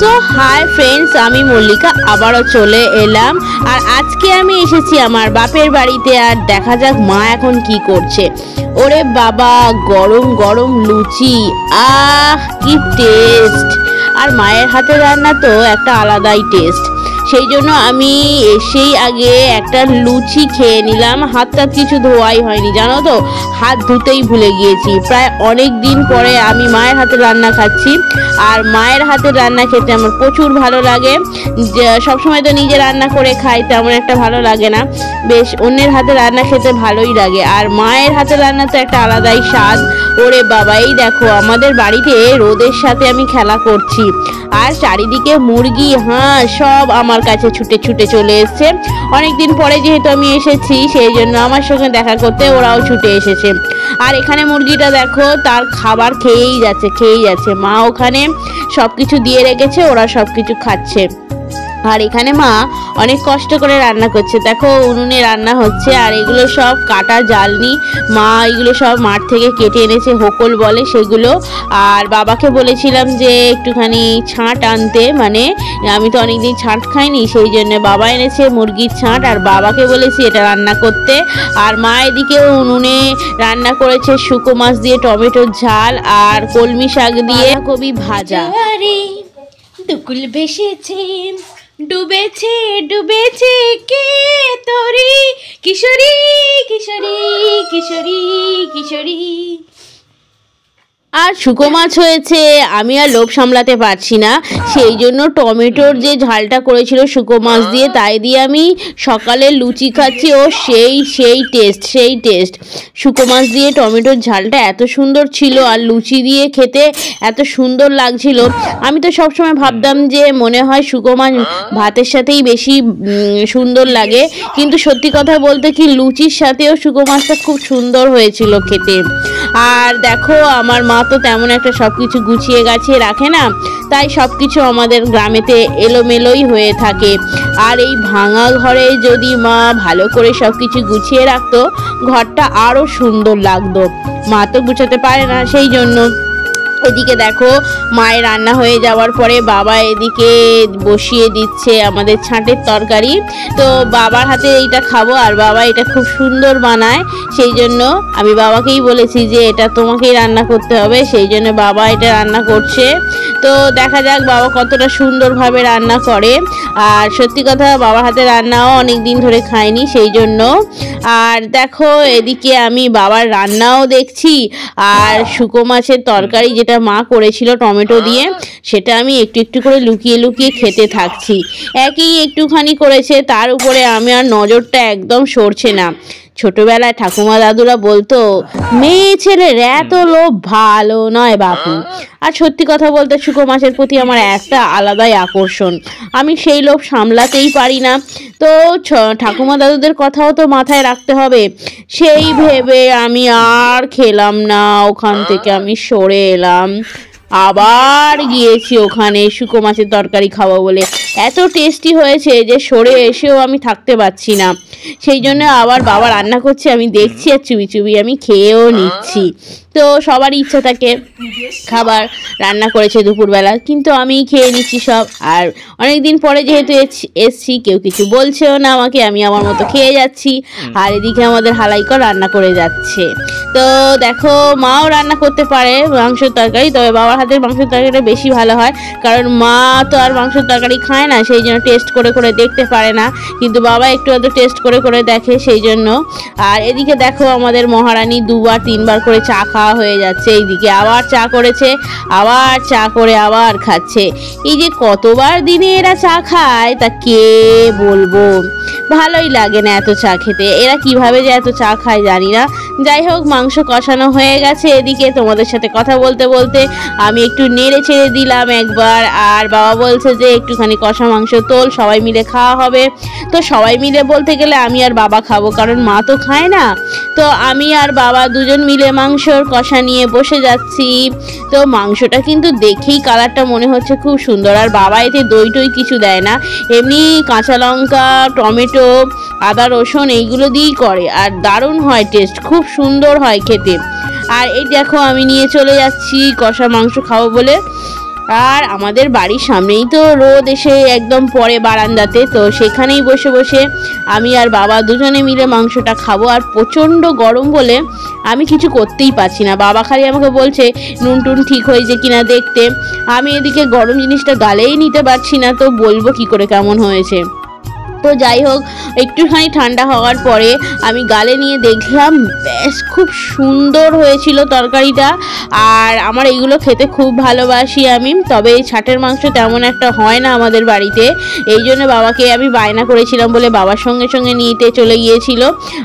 So hi friends, আমি মল্লিকা আবারও চলে এলাম। আর আজকে আমি এসেছি আমার বাপের বাড়িতে। আর দেখা যাক মা এখন কি করছে। ওরে বাবা, গরম গরম লুচি, কি টেস্ট! আর মায়ের হাতে রান্না তো একটা আলাদাই টেস্ট। সেই জন্য আমি এসেই আগে একটা লুচি খেয়ে নিলাম। হাতটা কিছু ধোয়াই হয়নি, জানো তো, হাত ধুতেই ভুলে গিয়েছি। প্রায় অনেক দিন পরে আমি মায়ের হাতে রান্না খাচ্ছি। আর মায়ের হাতে রান্না খেতে আমার প্রচুর ভালো লাগে। সবসময় তো নিজে রান্না করে খাই, তেমন একটা ভালো লাগে না। বেশ অন্যের হাতে রান্না খেতে ভালোই লাগে। আর মায়ের হাতে রান্না তো একটা আলাদাই স্বাদ। ওরে বাবা, এই দেখো আমাদের বাড়িতে রোদের সাথে আমি খেলা করছি। আর চারিদিকে মুরগি, হাঁস সব আমার কাছে ছুটে ছুটে চলে এসছে। অনেকদিন পরে যেহেতু আমি এসেছি, সেই জন্য আমার সঙ্গে দেখা করতে ওরাও ছুটে এসেছে। আর এখানে মুরগিটা দেখো, তার খাবার খেয়েই যাচ্ছে। মা ওখানে সবকিছু দিয়ে রেখেছে, ওরা সবকিছু খাচ্ছে। আর এখানে মা অনেক কষ্ট করে রান্না করছে। দেখো উনুনে রান্না হচ্ছে। আর এগুলো সব কাটা জ্বালনি, মা এগুলো সব মাঠ থেকে কেটে এনেছে, হোকল বলে সেগুলো। আর বাবাকে বলেছিলাম যে একটুখানি ছাঁট আনতে, মানে আমি তো অনেকদিন ছাঁট খাইনি, সেই জন্য বাবা এনেছে মুরগির ছাঁট। আর বাবাকে বলেছি এটা রান্না করতে। আর মা এদিকেও উনুনে রান্না করেছে শুকো মাছ দিয়ে টমেটোর ঝাল আর কলমি শাক দিয়ে কবি ভাজা। দুকুল ভেসেছে, ডুবেছে ডুবেছে কে তোরি, কিশোরী কিশোরী কিশোরী কিশোরী। আর শুকো মাছ হয়েছে, আমি আর লোভ সামলাতে পারছি না। সেই জন্য টমেটোর যে ঝালটা করেছিল শুকো মাছ দিয়ে, তাই দিয়ে আমি সকালে লুচি খাচ্ছি। ও সেই টেস্ট। শুকো মাছ দিয়ে টমেটোর ঝালটা এত সুন্দর ছিল, আর লুচি দিয়ে খেতে এত সুন্দর লাগছিল। আমি তো সবসময় ভাবতাম যে মনে হয় শুকো মাছ ভাতের সাথেই বেশি সুন্দর লাগে, কিন্তু সত্যি কথা বলতে কি, লুচির সাথেও শুকো মাছটা খুব সুন্দর হয়েছিল খেতে। আর দেখো আমার মা তো তেমন একটা সব কিছু গুছিয়ে গাছিয়ে রাখে না, তাই সব কিছু আমাদের গ্রামেতে এলোমেলোই হয়ে থাকে। আর এই ভাঙা ঘরে যদি মা ভালো করে সব কিছু গুছিয়ে রাখতো, ঘরটা আরও সুন্দর লাগতো। মা তো গুছাতে পারে না, সেই জন্য। এদিকে দেখো মায়ের রান্না হয়ে যাওয়ার পরে বাবা এদিকে বসিয়ে দিচ্ছে আমাদের ছাঁটের তরকারি। তো বাবার হাতে এইটা খাবো, আর বাবা এটা খুব সুন্দর বানায়। সেই জন্য আমি বাবাকেই বলেছি যে এটা তোমাকেই রান্না করতে হবে, সেই জন্য বাবা এটা রান্না করছে। তো দেখা যাক বাবা কতটা সুন্দরভাবে রান্না করে। আর সত্যি কথা, বাবার হাতে রান্নাও অনেক দিন ধরে খাইনি, সেই জন্য। আর দেখো এদিকে আমি বাবার রান্নাও দেখছি, আর শুকো মাছের তরকারি যেটা মা করেছিল টমেটো দিয়ে, সেটা আমি একটু একটু করে লুকিয়ে লুকিয়ে খেতে থাকছি। একই একটুখানি করেছে, তার উপরে আমি আর নজরটা একদম সরছে না। ছোটবেলায় ঠাকুমা দাদুরা বলতো, মেয়ে ছেলের এত লোভ ভালো নয় বাপু। আর সত্যি কথা বলতে শুকো মাছের প্রতি আমার একটা আলাদাই আকর্ষণ, আমি সেই লোভ সামলাতেই পারি না। তো ঠাকুমা দাদুদের কথাও তো মাথায় রাখতে হবে, সেই ভেবে আমি আর খেলাম না। ওখান থেকে আমি সরে এলাম, আবার গিয়েছি ওখানে শুকো মাছের তরকারি খাবো বলে। এত টেস্টি হয়েছে যে সরে এসেও আমি থাকতে পারছি না। সেই জন্য আবার বাবা রান্না করছে, আমি দেখছি আর চুবি চুবি আমি খেয়েও নিচ্ছি। তো সবারই ইচ্ছা থাকে খাবার, রান্না করেছে দুপুরবেলা, কিন্তু আমি খেয়ে নিচ্ছি সব। আর অনেক দিন পরে যেহেতু এসছি, কেউ কিছু বলছেও না আমাকে, আমি আমার মতো খেয়ে যাচ্ছি। আর এদিকে আমাদের হালাইকর রান্না করে যাচ্ছে। তো দেখো মাও রান্না করতে পারে মাংসের তরকারি, তবে বাবার হাতের মাংসের তরকারিটা বেশি ভালো হয়, কারণ মা তো আর মাংসের তরকারি খায় না, সেই জন্য টেস্ট করে করে দেখতে পারে না, কিন্তু বাবা একটু আধটু টেস্ট করে করে দেখে, সেই জন্য। আর এদিকে দেখো আমাদের মহারানী 2-3 বার করে চা খাওয়া হয়ে যাচ্ছে। এইদিকে আবার চা করেছে, আবার চা করে আবার খাচ্ছে। এই যে কতবার দিনে এরা চা খায় তা কে বলবো, ভালোই লাগে না এত চা খেতে। এরা কিভাবে যে এত চা খায় জানি না। যাই হোক, মাংস কষানো হয়ে গেছে। এদিকে তোমাদের সাথে কথা বলতে বলতে আমি একটু নেড়ে ছেড়ে দিলাম একবার। আর বাবা বলছে যে একটুখানি কষা মাংস তোল, সবাই মিলে খাওয়া হবে। তো সবাই মিলে বলতে গেলে আমি আর বাবা খাবো, কারণ মা তো খায় না। তো আমি আর বাবা দুজন মিলে মাংসর কষা নিয়ে বসে যাচ্ছি। তো মাংসটা কিন্তু দেখেই কালারটা মনে হচ্ছে খুব সুন্দর। আর বাবা এতে দই টই কিছু দেয় না, এমনি কাঁচা লঙ্কা, টমেটো, আদা, রসুন এইগুলো দিয়েই করে। আর দারুণ হয় টেস্ট, খুব সুন্দর হয় খেতে। আর এই দেখো আমি নিয়ে চলে যাচ্ছি কষা মাংস খাবো বলে। আর আমাদের বাড়ির সামনেই তো রোদ এসে একদম পড়ে বারান্দাতে, তো সেখানেই বসে বসে আমি আর বাবা দুজনে মিলে মাংসটা খাবো। আর প্রচণ্ড গরম বলে আমি কিছু করতেই পারছি না, বাবা খালি আমাকে বলছে নুন টুন ঠিক হয়েছে কিনা দেখতে। আমি এদিকে গরম জিনিসটা গালেই নিতে পারছি না, তো বলবো কি করে কেমন হয়েছে। তো যাই হোক, একটুখানি ঠান্ডা হওয়ার পরে আমি গালে নিয়ে দেখলাম বেশ খুব সুন্দর হয়েছিল তরকারিটা। আর আমার এইগুলো খেতে খুব ভালোবাসি আমি, তবে এই ছাটের মাংস তেমন একটা হয় না আমাদের বাড়িতে, এই জন্য বাবাকে আমি বায়না করেছিলাম বলে বাবার সঙ্গে সঙ্গে নিতে চলে গিয়েছিল।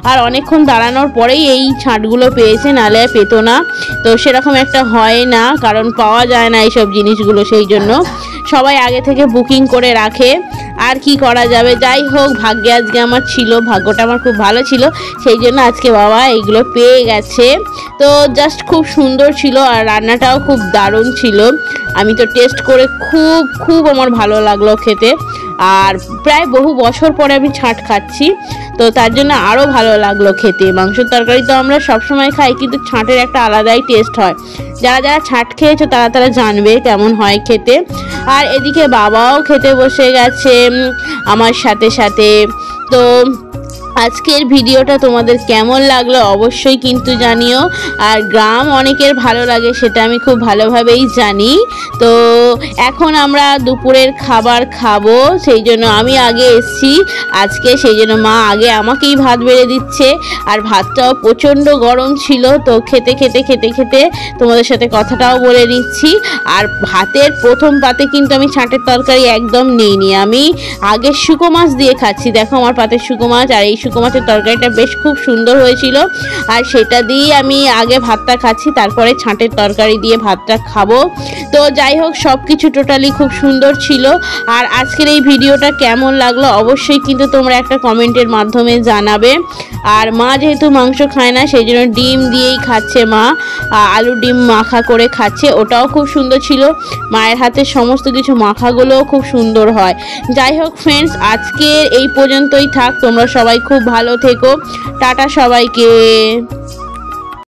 আর অনেকক্ষণ দাঁড়ানোর পরেই এই ছাটগুলো পেয়েছে, নালে পেত না। তো সেরকম একটা হয় না, কারণ পাওয়া যায় না এইসব জিনিসগুলো, সেই জন্য সবাই আগে থেকে বুকিং করে রাখে। আর কি করা যাবে, যাই হোক ভাগ্যে আজকে আমার ছিল, ভাগ্যটা আমার খুব ভালো ছিল, সেই জন্য আজকে বাবা এইগুলো পেয়ে গেছে। তো জাস্ট খুব সুন্দর ছিল আর রান্নাটাও খুব দারুণ ছিল। আমি তো টেস্ট করে খুব আমার ভালো লাগলো খেতে। আর প্রায় বহু বছর পরে আমি ছাট খাচ্ছি, তো তার জন্য আরও ভালো লাগলো খেতে। মাংসের তরকারি তো আমরা সবসময় খাই, কিন্তু ছাঁটের একটা আলাদাই টেস্ট হয়। যারা যারা ছাট খেয়েছো তারা জানবে কেমন হয় খেতে। আর এদিকে বাবাও খেতে বসে গেছে আমার সাথে সাথে। তো আজকের ভিডিওটা তোমাদের কেমন লাগলো অবশ্যই কিন্তু জানিও। আর গ্রাম অনেকের ভালো লাগে সেটা আমি খুব ভালোভাবেই জানি। তো এখন আমরা দুপুরের খাবার খাবো, সেই জন্য আমি আগে এসছি আজকে, সেই জন্য মা আগে আমাকেই ভাত বেড়ে দিচ্ছে। আর ভাতটাও প্রচণ্ড গরম ছিল, তো খেতে তোমাদের সাথে কথাটাও বলে নিচ্ছি। আর ভাতের প্রথম পাতে কিন্তু আমি ছাঁটের তরকারি একদম নিইনি, আমি আগে শুকো মাছ দিয়ে খাচ্ছি। দেখো আমার পাতে শুকো মাছ, আর এই শুকো মাছের তরকারিটা বেশ খুব সুন্দর হয়েছিল। আর সেটা দিয়ে আমি আগে ভাতটা খাচ্ছি, তারপরে ছাঁটের তরকারি দিয়ে ভাতটা খাবো। তো যাই হোক সব কিছু টোটালি খুব সুন্দর ছিল। আর আজকের এই ভিডিওটা কেমন লাগলো অবশ্যই কিন্তু তোমরা একটা কমেন্টের মাধ্যমে জানাবে। আর মা যেহেতু মাংস খায় না, সেই জন্য ডিম দিয়েই খাচ্ছে মা, আলু ডিম মাখা করে খাচ্ছে, ওটাও খুব সুন্দর ছিল। মায়ের হাতে সমস্ত কিছু মাখাগুলোও খুব সুন্দর হয়। যাই হোক ফ্রেন্ডস, আজকের এই পর্যন্তই থাক, তোমরা সবাই খুব ভালো থেকো, টাটা সবাইকে।